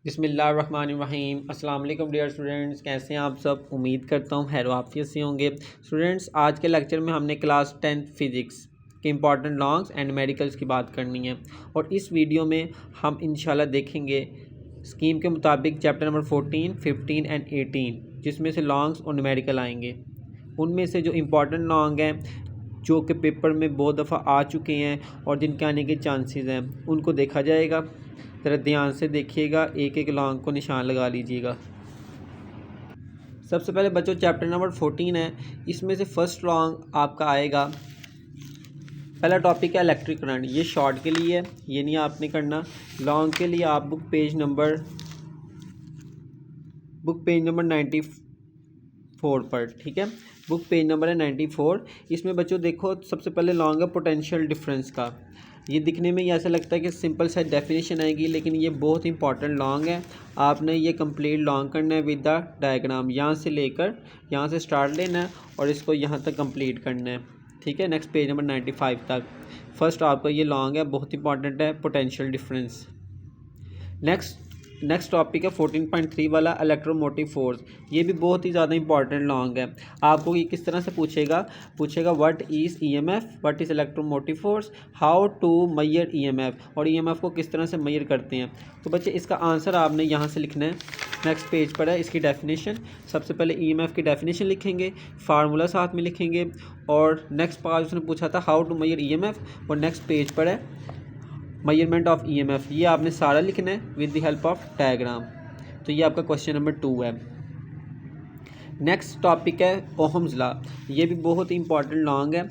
बिस्मिल्लाहिर्रहमानिर्रहीम। अस्सलाम वालेकुम डियर स्टूडेंट्स, कैसे हैं आप सब। उम्मीद करता हूँ खैर आफियत से होंगे। स्टूडेंट्स, आज के लेक्चर में हमने क्लास 10 फिज़िक्स के इंपॉर्टेंट लॉन्ग्स एंड मेडिकल्स की बात करनी है और इस वीडियो में हम इंशाल्लाह देखेंगे स्कीम के मुताबिक चैप्टर नंबर 14, 15 एंड 18, जिसमें से लॉन्ग्स और न्यूमेरिकल आएंगे। उनमें से जो इम्पॉर्टेंट लॉन्ग हैं जो कि पेपर में बहुत दफ़ा आ चुके हैं और जिनके आने के चांसेस हैं, उनको देखा जाएगा। ज़रा ध्यान से देखिएगा, एक एक लॉन्ग को निशान लगा लीजिएगा। सबसे पहले बच्चों चैप्टर नंबर 14 है, इसमें से फर्स्ट लॉन्ग आपका आएगा। पहला टॉपिक है इलेक्ट्रिक करंट। ये शॉर्ट के लिए है, ये नहीं आपने करना। लॉन्ग के लिए आप बुक पेज नंबर 94 पर, ठीक है। बुक पेज नंबर है 94। इसमें बच्चों देखो, सबसे पहले लॉन्ग है पोटेंशियल डिफरेंस का। ये दिखने में ये ऐसा लगता है कि सिंपल सा डेफिनेशन आएगी, लेकिन ये बहुत इंपॉर्टेंट लॉन्ग है। आपने ये कंप्लीट लॉन्ग करना है विद द डायग्राम। यहाँ से लेकर यहाँ से स्टार्ट लेना है और इसको यहाँ तक कंप्लीट करना है, ठीक है। नेक्स्ट पेज नंबर 95 तक फर्स्ट आपका ये लॉन्ग है, बहुत इंपॉर्टेंट है पोटेंशियल डिफरेंस। नेक्स्ट टॉपिक है 14.3 वाला इलेक्ट्रोमोटिव फोर्स। ये भी बहुत ही ज़्यादा इंपॉर्टेंट लॉन्ग है। आपको ये किस तरह से पूछेगा what is EMF, what is electromotive force, how to measure EMF, और ईएमएफ को किस तरह से मेजर करते हैं। तो बच्चे इसका आंसर आपने यहाँ से लिखना है। नेक्स्ट पेज पर है इसकी डेफिनेशन। सबसे पहले ईएमएफ की डेफिनेशन लिखेंगे, फार्मूला साथ में लिखेंगे, और नेक्स्ट पार्ट उसने पूछा था हाउ टू मेजर ईएमएफ, और नेक्स्ट पेज पर है मेजरमेंट ऑफ ईएमएफ। ये आपने सारा लिखना है with the help of diagram. तो ये आपका क्वेश्चन नंबर 2 है। नेक्स्ट टॉपिक है ओहम्स लॉ। ये भी बहुत ही इंपॉर्टेंट लॉन्ग है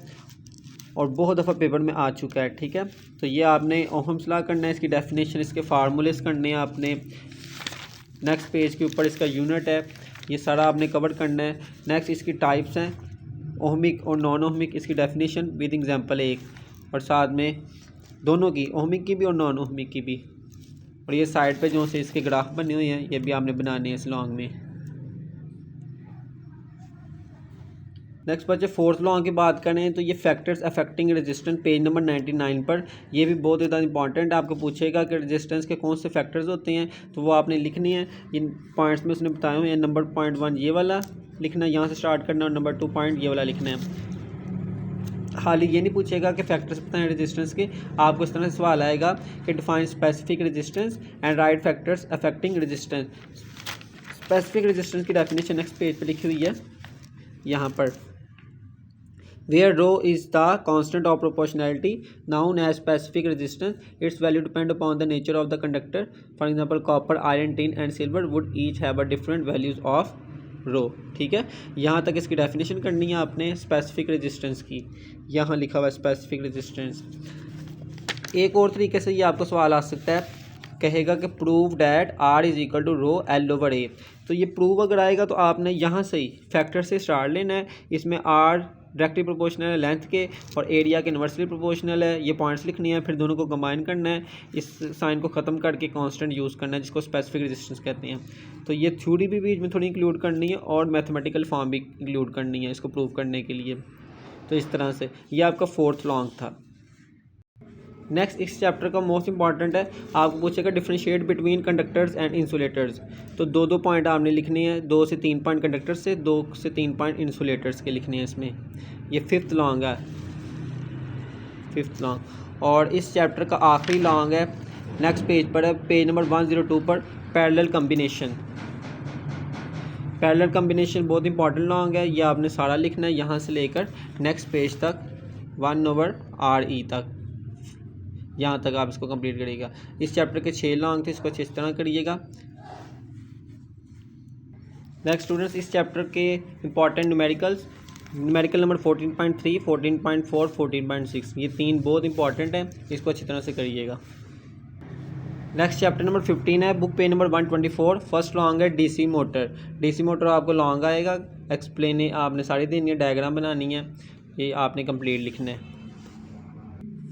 और बहुत दफ़ा पेपर में आ चुका है, ठीक है। तो ये आपने ओहम्स लॉ करना है, इसकी डेफिनेशन, इसके फार्मूलेस करने हैं आपने। नेक्स्ट पेज के ऊपर इसका यूनिट है, ये सारा आपने कवर करना है। नेक्स्ट इसकी टाइप्स हैं, ओहमिक और नॉन ओहमिक, इसकी डेफिनेशन विद एग्जांपल 1, और साथ में दोनों की, ओहमिक की भी और नॉन ओहमिक की भी। और ये साइड पे जो से इसके ग्राफ बने हुए हैं, ये भी आपने बनाने हैं इस लॉन्ग में। नेक्स्ट बच्चे फोर्थ लॉन्ग की बात करें तो ये factors affecting resistance, page number 99 पर। ये भी बहुत ज़्यादा इंपॉर्टेंट है। आपको पूछेगा कि रेजिस्टेंस के कौन से फैक्टर्स होते हैं, तो वो आपने लिखनी है। इन पॉइंट्स में उसने बताए हुए हैं। नंबर पॉइंट 1 ये वाला लिखना है, यहाँ से स्टार्ट करना, और नंबर 2 पॉइंट ये वाला लिखना है। हाल ही ये नहीं पूछेगा कि फैक्टर्स बताएं रेजिस्टेंस के। आपको इस तरह से सवाल आएगा कि define specific resistance and write factors affecting resistance. Specific resistance की डेफिनेशन नेक्स्ट पेज पे लिखी हुई है यहाँ पर। Where rho is the constant of proportionality known as specific resistance, its value depend upon the nature of the conductor. For example copper, iron, tin and silver wood each have a different values of rho, ठीक है। यहाँ तक इसकी definition करनी है आपने specific resistance की। यहाँ लिखा हुआ है स्पेसिफिक रेजिस्टेंस। एक और तरीके से ये आपको सवाल आ सकता है, कहेगा कि prove that R is equal to rho L over A. तो ये प्रूव अगर आएगा तो आपने यहाँ से ही फैक्टर से स्टार्ट लेना है। इसमें आर डायरेक्टली प्रोपोर्शनल है लेंथ के, और एरिया के इन्वर्सली प्रोपोर्शनल है। ये पॉइंट्स लिखनी है, फिर दोनों को कंबाइन करना है, इस साइन को ख़त्म करके कांस्टेंट यूज़ करना है, जिसको स्पेसिफिक रेजिस्टेंस कहते हैं। तो ये थ्योरी भी बीच में थोड़ी इंक्लूड करनी है और मैथमेटिकल फॉर्म भी इंक्लूड करनी है इसको प्रूव करने के लिए। तो इस तरह से ये आपका फोर्थ लॉन्ग था। नेक्स्ट इस चैप्टर का मोस्ट इंपॉर्टेंट है, आपको पूछेगा differentiate between conductors and insulators. तो 2 पॉइंट आपने लिखने हैं, 2 से 3 पॉइंट कंडक्टर्स से, 2 से 3 पॉइंट इंसुलेटर्स के लिखने हैं इसमें। ये फिफ्थ लॉन्ग है, फिफ्थ लॉन्ग। और इस चैप्टर का आखिरी लॉन्ग है, नेक्स्ट पेज पर है, पेज नंबर 102 पर, पैरेलल कम्बिनेशन। पैरेलल कम्बिनेशन बहुत इंपॉर्टेंट लॉन्ग है, ये आपने सारा लिखना है यहाँ से लेकर नेक्स्ट पेज तक 1/RE तक। यहाँ तक आप इसको कंप्लीट करिएगा। इस चैप्टर के 6 लॉन्ग थे, इसको अच्छी तरह करिएगा। नेक्स्ट स्टूडेंट्स, इस चैप्टर के इंपॉर्टेंट न्यूमेरिकल्स, न्यूमेरिकल नंबर 14.3, 14.4, 14.6, ये 3 बहुत इंपॉर्टेंट हैं, इसको अच्छी तरह से करिएगा। नेक्स्ट चैप्टर नंबर 15 है, book page number 124। First long है डीसी मोटर। डीसी मोटर आपको लॉन्ग आएगा, एक्सप्लेन आपने सारी देनी है, डायग्राम बनानी है, ये आपने कंप्लीट लिखना है।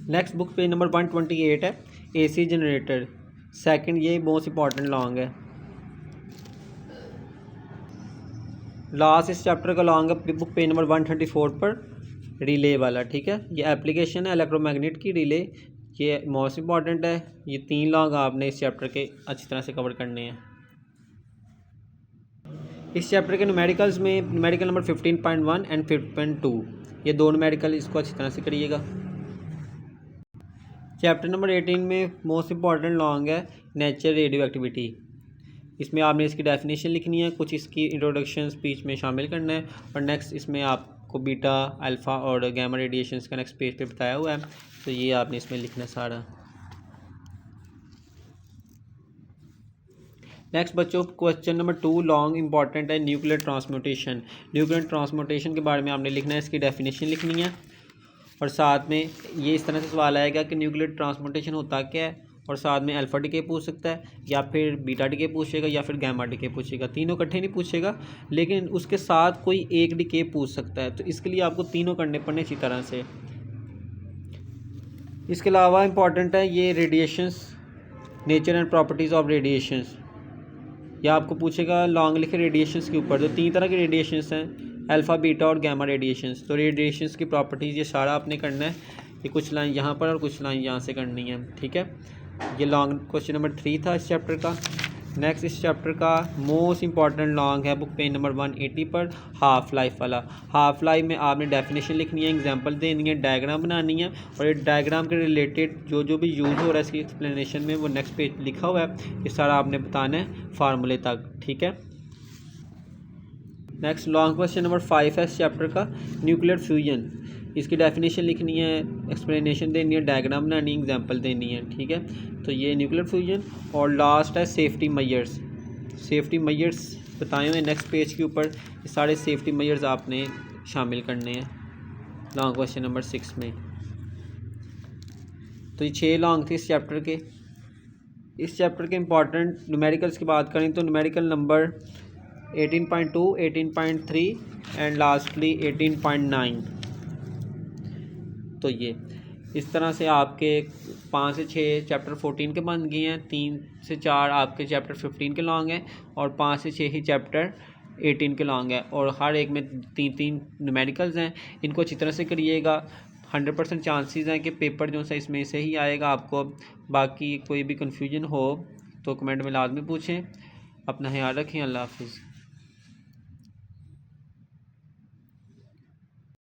नेक्स्ट बुक पेज नंबर 128 है, एसी जनरेटर सेकंड। ये मोस्ट इंपॉर्टेंट लॉन्ग है। लास्ट इस चैप्टर का लॉन्ग है बुक पेज नंबर 134 पर, रिले वाला, ठीक है। ये एप्लीकेशन है इलेक्ट्रोमैग्नेट की, रिले। ये मोस्ट इम्पॉर्टेंट है। ये 3 लॉन्ग आपने इस चैप्टर के अच्छी तरह से कवर करने हैं। इस चैप्टर के न्यूमेरिकल्स में न्यूमेरिकल नंबर 15.1 एंड 15.2 ये 2 न्यूमेरिकल इसको अच्छी तरह से करिएगा। चैप्टर नंबर 18 में मोस्ट इम्पॉर्टेंट लॉन्ग है नेचर रेडियो एक्टिविटी। इसमें आपने इसकी डेफिनेशन लिखनी है, कुछ इसकी इंट्रोडक्शन स्पीच में शामिल करना है, और नेक्स्ट इसमें आपको बीटा, अल्फ़ा और गैमा रेडिएशंस का नेक्स्ट पेज पे बताया हुआ है, तो ये आपने इसमें लिखना है सारा। नेक्स्ट बच्चों क्वेश्चन नंबर 2 लॉन्ग इंपॉर्टेंट है न्यूक्लियर ट्रांसम्यूटेशन। न्यूक्लियर ट्रांसम्यूटेशन के बारे में आपने लिखना है, इसकी डेफिनेशन लिखनी है, और साथ में ये इस तरह से सवाल आएगा कि न्यूक्लियर ट्रांसम्यूटेशन होता क्या है, और साथ में अल्फ़ा डीके पूछ सकता है, या फिर बीटा डीके पूछेगा, या फिर गैमा डीके पूछेगा। तीनों इकट्ठे नहीं पूछेगा, लेकिन उसके साथ कोई एक डीके पूछ सकता है, तो इसके लिए आपको तीनों करने पड़ने अच्छी तरह से। इसके अलावा इंपॉर्टेंट है ये radiations, nature and properties of radiations, या आपको पूछेगा लॉन्ग लिखे रेडिएशंस के ऊपर। तो 3 तरह के रेडिएशंस हैं, अल्फ़ा, बीटा और गैमा रेडिएशंस। तो रेडिएशंस की प्रॉपर्टीज़ ये सारा आपने करना है। ये कुछ लाइन यहाँ पर और कुछ लाइन यहाँ से करनी है, ठीक है। ये लॉन्ग क्वेश्चन नंबर 3 था इस चैप्टर का। नेक्स्ट इस चैप्टर का मोस्ट इंपॉर्टेंट लॉन्ग है बुक पेज नंबर 180 पर हाफ़ लाइफ वाला। हाफ़ लाइफ में आपने डेफिनेशन लिखनी है, एग्जांपल देनी है, डायग्राम बनानी है, और ये डायग्राम के रिलेटेड जो भी यूज़ हो रहा है इसकी एक्सप्लेनेशन में वो नेक्स्ट पेज लिखा हुआ है, ये सारा आपने बताना है फार्मूले तक, ठीक है। नेक्स्ट लॉन्ग क्वेश्चन नंबर 5 है इस चैप्टर का न्यूक्लियर फ्यूजन। इसकी डेफिनेशन लिखनी है, एक्सप्लेनेशन देनी है, डायग्राम बनानी है, एग्जांपल देनी है, ठीक है। तो ये न्यूक्लियर फ्यूजन, और लास्ट है सेफ्टी मेजर्स। सेफ्टी मेजर्स बताए हुए नेक्स्ट पेज के ऊपर, ये सारे सेफ्टी मेजर्स आपने शामिल करने हैं लॉन्ग क्वेश्चन नंबर 6 में। तो ये 6 लॉन्ग थे इस चैप्टर के। इस चैप्टर के इंपॉर्टेंट न्यूमेरिकल्स की बात करें तो न्यूमेरिकल नंबर 18.2, 18.3 एंड लास्टली 18.9। तो ये इस तरह से आपके 5 से 6 चैप्टर 14 के बन गए हैं, 3 से 4 आपके चैप्टर 15 के लॉन्ग हैं, और 5 से 6 ही चैप्टर 18 के लॉन्ग है, और हर एक में 3-3 न्यूमेरिकल्स हैं। इनको अच्छी तरह से करिएगा, 100% चांसेस हैं कि पेपर जो है इसमें से ही आएगा आपको। बाकी कोई भी कन्फ्यूजन हो तो कमेंट में लाजमी पूछें। अपना ख्याल रखें। अल्लाह हाफिज़।